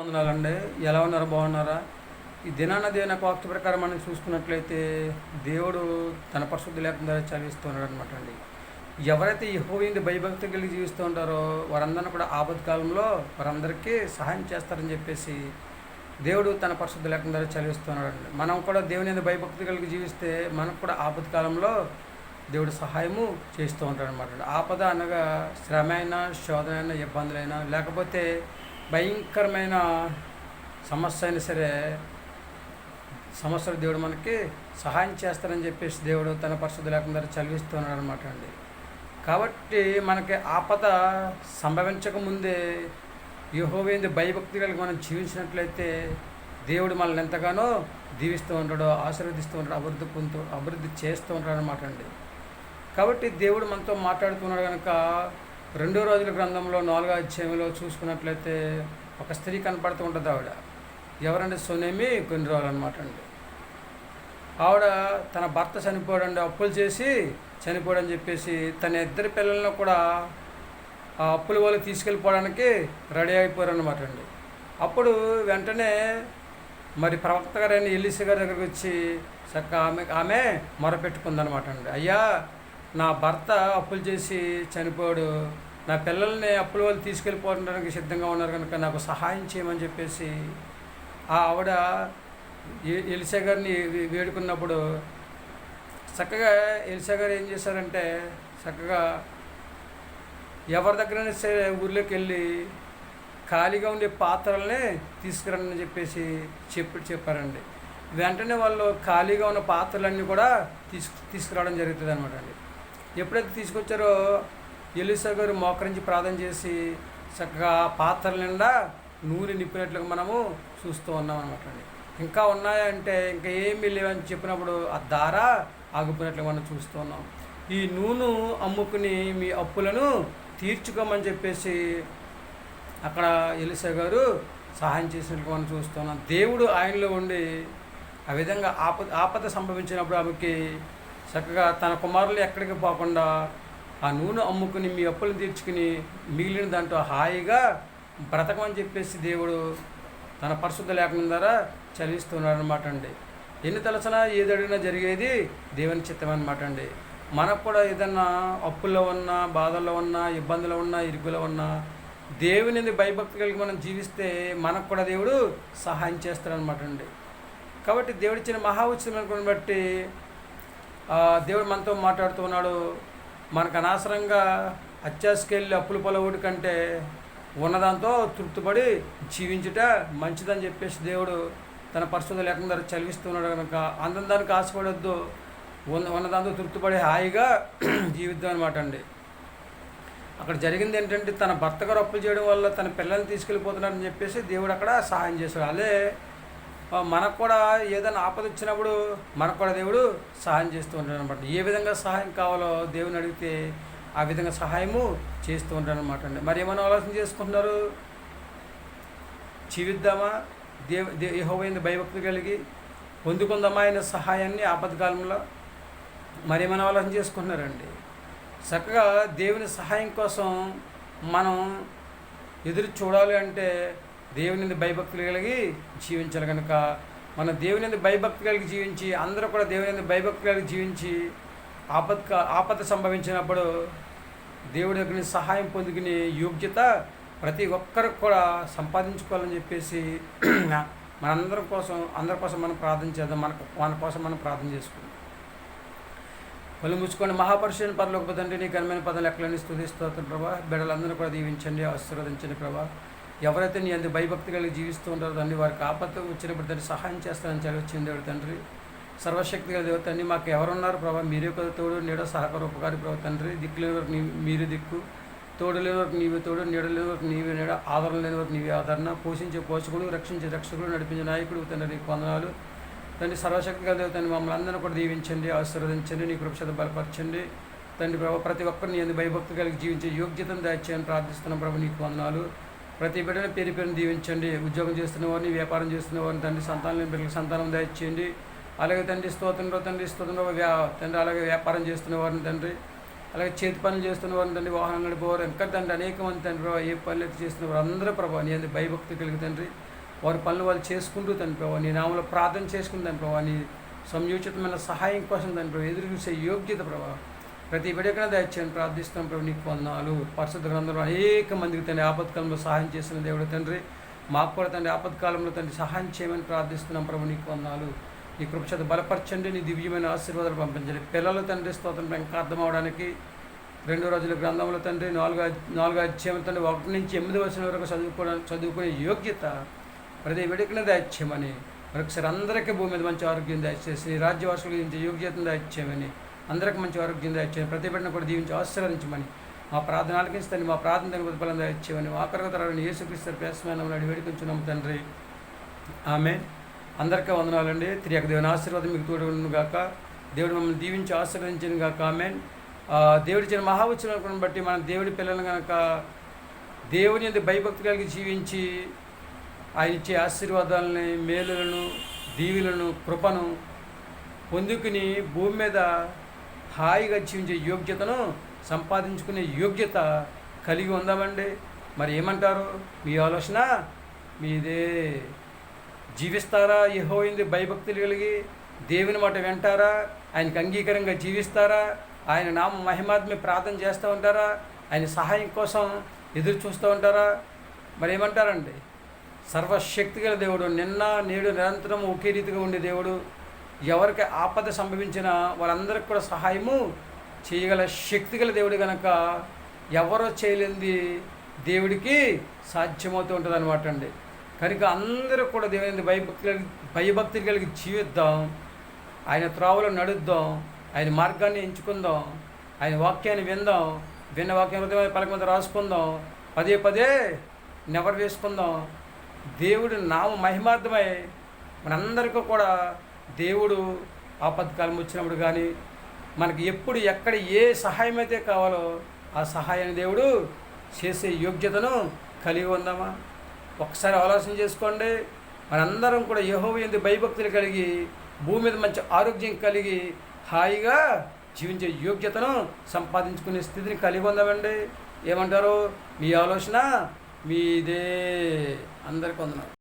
వందనాలండి. ఎలా ఉన్నారు? బాగున్నారా? ఈ దినాన దేవుని యొక్క వాక్య ప్రకారం మనం చూసుకున్నట్లయితే దేవుడు తన పరిశుద్ధ లేఖనం ద్వారా చదివిస్తున్నాడు అనమాట అండి. ఎవరైతే యెహోవాయందు భయభక్తి కలిగి జీవిస్తూ ఉంటారో వారందరిని కూడా ఆపద కాలంలో వారందరికీ సహాయం చేస్తారని చెప్పేసి దేవుడు తన పరిశుద్ధ లేఖనం ద్వారా చదివిస్తున్నాడండి. మనం కూడా దేవుని యందు భయభక్తి కలిగి జీవిస్తే మనకు కూడా ఆపద కాలంలో దేవుడు సహాయము చేస్తూ ఉంటాడు అనమాట. ఆపద అనగా శ్రమ అయినా, శోధన అయినా, ఇబ్బందులైనా, లేకపోతే భయంకరమైన సమస్య అయినా సరే సమస్యలు దేవుడు మనకి సహాయం చేస్తారని చెప్పేసి దేవుడు తన పరిశుద్ధ లేఖనం ద్వారా చదివిస్తున్నాడు అనమాట అండి. కాబట్టి మనకి ఆపద సంభవించక ముందే యెహోవాయందు భయభక్తి కలిగి మనం జీవించినట్లయితే దేవుడు మనల్ని ఎంతగానో దీవిస్తూ ఉంటాడు, ఆశీర్వదిస్తూ ఉంటాడు, అభివృద్ధి చేస్తూ ఉంటాడు అనమాట అండి. కాబట్టి దేవుడు మనతో మాట్లాడుతున్నాడు కనుక 2 రోజుల గ్రంథంలో 4వ అధ్యాయంలో చూసుకున్నట్లయితే ఒక స్త్రీ కనపడుతూ ఉంటుంది. ఆవిడ ఎవరంటే సునేమి కొన్ని రోజులు అనమాట అండి. ఆవిడ తన భర్త చనిపోయాడండి, అప్పులు చేసి చనిపోయాడని చెప్పేసి తన 2 పిల్లలను కూడా ఆ అప్పుల వాళ్ళు తీసుకెళ్ళిపోవడానికి రెడీ అయిపోయారు అనమాట అండి. అప్పుడు వెంటనే మరి ప్రవక్త గారైన ఎలీషా గారి దగ్గరికి వచ్చి చక్కగా ఆమె మొరపెట్టుకుందనమాట అండి. అయ్యా, నా భర్త అప్పులు చేసి చనిపోయాడు, నా పిల్లల్ని అప్పుల వాళ్ళు తీసుకెళ్ళిపోవడానికి సిద్ధంగా ఉన్నారు కనుక నాకు సహాయం చేయమని చెప్పేసి ఆవిడ ఎలీషా గారిని వేడుకున్నప్పుడు చక్కగా ఎలీషా గారు ఏం చేశారంటే చక్కగా ఎవరి దగ్గరైనా సరే ఊర్లోకి వెళ్ళి ఖాళీగా ఉండే పాత్రలనే తీసుకురండి అని చెప్పేసి చెప్పారండి. వెంటనే వాళ్ళు ఖాళీగా ఉన్న పాత్రలన్నీ కూడా తీసుకురావడం జరుగుతుంది అనమాట అండి. ఎప్పుడైతే తీసుకొచ్చారో ఎలీషా గారు మోకరించి ప్రార్థన చేసి చక్కగా పాత్రల నిండా నూనె నింపినట్లుగా మనము చూస్తూ ఉన్నాం అనమాట అండి. ఇంకా ఉన్నాయంటే ఇంకా ఏమీ లేవని చెప్పినప్పుడు ఆ దార ఆగిపోయినట్లుగా మనం చూస్తూ ఉన్నాం. ఈ నూనె అమ్ముకుని మీ అప్పులను తీర్చుకోమని చెప్పేసి అక్కడ ఎలీషా గారు సహాయం చేసినట్లుగా మనం చూస్తున్నాం. దేవుడు ఆయనలో ఉండి ఆ విధంగా ఆపద సంభవించినప్పుడు ఆమెకి చక్కగా తన కుమారులు ఎక్కడికి పోకుండా ఆ నూనె అమ్ముకుని మీ అప్పులను తీర్చుకుని మిగిలిన దాంట్లో హాయిగా బ్రతకమని చెప్పేసి దేవుడు తన పరిశుద్ధ లేఖనం ద్వారా చదివిస్తున్నాడు అనమాట అండి. ఎన్ని తలసినా ఏది అడిగినా జరిగేది దేవుని చిత్తం అనమాట అండి. మనకు కూడా ఏదన్నా అప్పుల్లో ఉన్నా, బాధల్లో ఉన్నా, ఇబ్బందులు ఉన్నా, ఇరుకులో ఉన్నా దేవుని భయభక్తి కలిగి మనం జీవిస్తే మనకు కూడా దేవుడు సహాయం చేస్తాడనమాట అండి. కాబట్టి దేవుడిచ్చిన మహా ఉచితమైన బట్టి దేవుడు మనతో మాట్లాడుతూ ఉన్నాడు. మనకు అనవసరంగా అత్యాశకెళ్ళి అప్పుల పొలవుడి కంటే ఉన్నదాంతో తృప్తిపడి జీవించుట మంచిదని చెప్పేసి దేవుడు తన పరిశుద్ధ లేఖనం ద్వారా చదివిస్తున్నాడు కనుక అందరం దానికి ఆశపడొద్దు, ఉన్నదాంతో తృప్తిపడి హాయిగా జీవిద్దాం అనమాట అండి. అక్కడ జరిగింది ఏంటంటే తన భర్త గారు అప్పులు చేయడం వల్ల తన పిల్లల్ని తీసుకెళ్ళిపోతున్నాడని చెప్పేసి దేవుడు అక్కడ సహాయం చేశాడు. అదే మనకు కూడా ఏదైనా ఆపద వచ్చినప్పుడు మనకు కూడా దేవుడు సహాయం చేస్తూ ఉంటాడు అనమాట. ఏ విధంగా సహాయం కావాలో దేవుని అడిగితే ఆ విధంగా సహాయము చేస్తూ ఉంటాడు అనమాట అండి. మరి ఏమైనా ఆలోచన చేసుకుంటున్నారు? జీవిద్దామా యెహోవాయందు భయభక్తి కలిగి పొందుకుందామా ఆయన సహాయాన్ని ఆపదకాలంలో? మరి ఏమైనా ఆలోచన చేసుకుంటున్నారండి? చక్కగా దేవుని సహాయం కోసం మనం ఎదురు చూడాలి అంటే దేవుని భయభక్తులు కలిగి జీవించాలి కనుక మనం దేవుని భయభక్తి కలిగి జీవించి అందరూ కూడా దేవుని భయభక్తి కలిగి జీవించి ఆపద సంభవించినప్పుడు దేవుడి దగ్గర సహాయం పొందుకునే యోగ్యత ప్రతి ఒక్కరికి కూడా సంపాదించుకోవాలని చెప్పేసి అందరి కోసం మనం ప్రార్థన చేద్దాం. మన కోసం మనం ప్రార్థన చేసుకుందాం. కళ్ళు మూసుకొని మహాపరిశుద్ధుని పరలోకపు తండ్రి, నీ ఘనమైన పదాలు ఎక్కలని స్తుతిస్తోత్రం ప్రభా. బిడ్డలందరూ కూడా దీవించండి, ఆశీర్వదించండి ప్రభా. ఎవరైతే నీ అందు భయభక్తి కలిగి జీవిస్తూ ఉంటారో తండ్రి వారికి ఆపద వచ్చినప్పుడు తండ్రి సహాయం చేస్తానని చదివించింది దేవుడు తండ్రి. సర్వశక్తి గల దేవుడు తండ్రి, మాకు ఎవరున్నారు ప్రభా? మీరే కదా తోడు, నీడో సహకార ఉపకారి ప్రభా తండ్రి. దిక్కు లేని వరకు మీరే దిక్కు, తోడు లేని వరకు నీవే తోడు, నీడ లేని వరకు నీవే నీడ, ఆదరణ లేని వరకు నీవే ఆదరణ, పోషించే పోషకుడు, రక్షించే రక్షకుడు, నడిపించే నాయకుడు తండ్రి. నీకు వందనాలు తండ్రి. సర్వశక్తి గల దేవుడు తండ్రి, మమ్మల్ని అందరినీ కూడా దీవించండి, ఆశీర్వదించండి, నీ కృప చేత బలపరచండి తండ్రి ప్రభా. ప్రతి ఒక్కరిని నీ భయభక్తి కలిగి జీవించే యోగ్యతను దయచేయని ప్రార్థిస్తున్నాం ప్రభు. నీకు వందనాలు. ప్రతి బిడ్డను పేరుని దీవించండి. ఉద్యోగం చేస్తున్న వారిని, వ్యాపారం చేస్తున్న వారిని తండ్రి, సంతానం లేని బిడ్డలకు సంతానం దయచేయండి. అలాగే తండ్రి స్తోత్రంలో తండ్రి తండ్రి అలాగే వ్యాపారం చేస్తున్న వారిని తండ్రి అలాగే చేతి పనులు చేస్తున్న వారు తండ్రి, వాహనం నడిపేవారు ఇంకా తండ్రి అనేక మంది తండ్రి ప్రభావ, ఏ పనులు అయితే చేస్తున్న వారు అందరూ ప్రభావ నీ అందు భయభక్తి కలిగి తండ్రి వారి పనులు వాళ్ళు చేసుకుంటూ తండ్రి ప్రభావ నీ నామలో ప్రార్థన చేసుకుని తండ్రి ప్రభావ నీ సంయోచితమైన సహాయం కోసం తండ్రి ప్రభావ ఎదురు చూసే యోగ్యత ప్రభావ ప్రతి బిడ్డకైనా దయచేయని ప్రార్థిస్తున్నాం ప్రభు. నీకు వందనాలు. పరిశుద్ధ గ్రంథంలో అనేక మందికి తండ్రి ఆపత్కాలంలో సహాయం చేసిన దేవుడు తండ్రి, మాకు కూడా తండ్రి ఆపత్కాలంలో తండ్రి సహాయం చేయమని ప్రార్థిస్తున్నాం ప్రభు. నీకు వందనాలు. నీ కృపచేత బలపరచండి, నీ దివ్యమైన ఆశీర్వాదాలు పంపించండి. పిల్లలు తండ్రి స్తోత్రం ఇంకా అర్థం అవడానికి 2 రోజుల గ్రంథంలో తండ్రి 4 అధ్యాయం తండ్రి 1 నుంచి 8 వచనం వరకు చదువుకునే యోగ్యత ప్రతి బిడ్డకైనా దయచేయమని, మరొకసారి అందరికీ భూమి మీద మంచి ఆరోగ్యం దయచేసి నీ రాజ్యవాసులు గురించి యోగ్యతను దయచేయమని, అందరికి మంచి ఆరోగ్యం దయచేయమని, ప్రతి బిడ్డను కూడా దీవించి ఆశీర్వదించమని, మా ప్రార్థన ఆలకించండి, మా ప్రార్థన దానికి ప్రతిఫలం దయచేయమని, ఆఖరి తరాన్ని యేసుక్రీస్తు పేసమైన అడి వేడుకొంచున్నాం తండ్రి. ఆమేన్. అందరికీ వందనాలండి. త్రియక దేవుని ఆశీర్వాదం మీకు తోడును గాక. దేవుడు మమ్మల్ని దీవించి ఆశీర్వదించిన గాక. ఆమేన్. దేవుడి ఇచ్చిన మహాఉత్సవాలను బట్టి మన దేవుడి పిల్లలను కనుక దేవుని యందు భయభక్తి కలిగి జీవించి ఆయన ఇచ్చే ఆశీర్వాదాలని, మేలులను, దీవులను, కృపను పొందుకుని భూమి మీద హాయిగా జీవించే యోగ్యతను సంపాదించుకునే యోగ్యత కలిగి ఉందామండి. మరి ఏమంటారు? మీ ఆలోచన మీదే. జీవిస్తారా? యెహోవా యందు భయభక్తులు కలిగి దేవుని మాట వింటారా? ఆయనకు అంగీకారంగా జీవిస్తారా? ఆయన నామ మహిమాత్మే ప్రార్థన చేస్తూ ఉంటారా? ఆయన సహాయం కోసం ఎదురు చూస్తూ ఉంటారా? మరి ఏమంటారండి? సర్వశక్తిగల దేవుడు, నిన్న నేడు నిరంతరం ఒకే రీతిగా ఉండే దేవుడు, ఎవరికి ఆపద సంభవించినా వాళ్ళందరికీ కూడా సహాయము చేయగల శక్తిగల దేవుడు కనుక ఎవరో చేయలేనిది దేవుడికి సాధ్యమవుతూ ఉంటుంది అనమాట అండి. కనుక అందరూ కూడా దేవుని భయభక్తి కలిగి జీవిద్దాం, ఆయన త్రోవలో నడుద్దాం, ఆయన మార్గాన్ని ఎంచుకుందాం, ఆయన వాక్యాన్ని విందాం, విన్న వాక్యం హృదయమైన పలక మీద రాసుకుందాం, పదే పదే నెవరు వేసుకుందాం. దేవుడు నామ మహిమార్థమై మనందరికీ కూడా దేవుడు ఆపత్కాలం వచ్చినప్పుడు కానీ మనకి ఎప్పుడు ఎక్కడ ఏ సహాయం అయితే కావాలో ఆ సహాయాన్ని దేవుడు చేసే యోగ్యతను కలిగి ఉందామా? ఒకసారి ఆలోచన చేసుకోండి. మనందరం కూడా యెహోవా యందు భయభక్తులు కలిగి భూమి మీద మంచి ఆరోగ్యం కలిగి హాయిగా జీవించే యోగ్యతను సంపాదించుకునే స్థితిని కలిగి ఉందామండి. ఏమంటారు? మీ ఆలోచన మీదే. అందరికీ వందనాలు.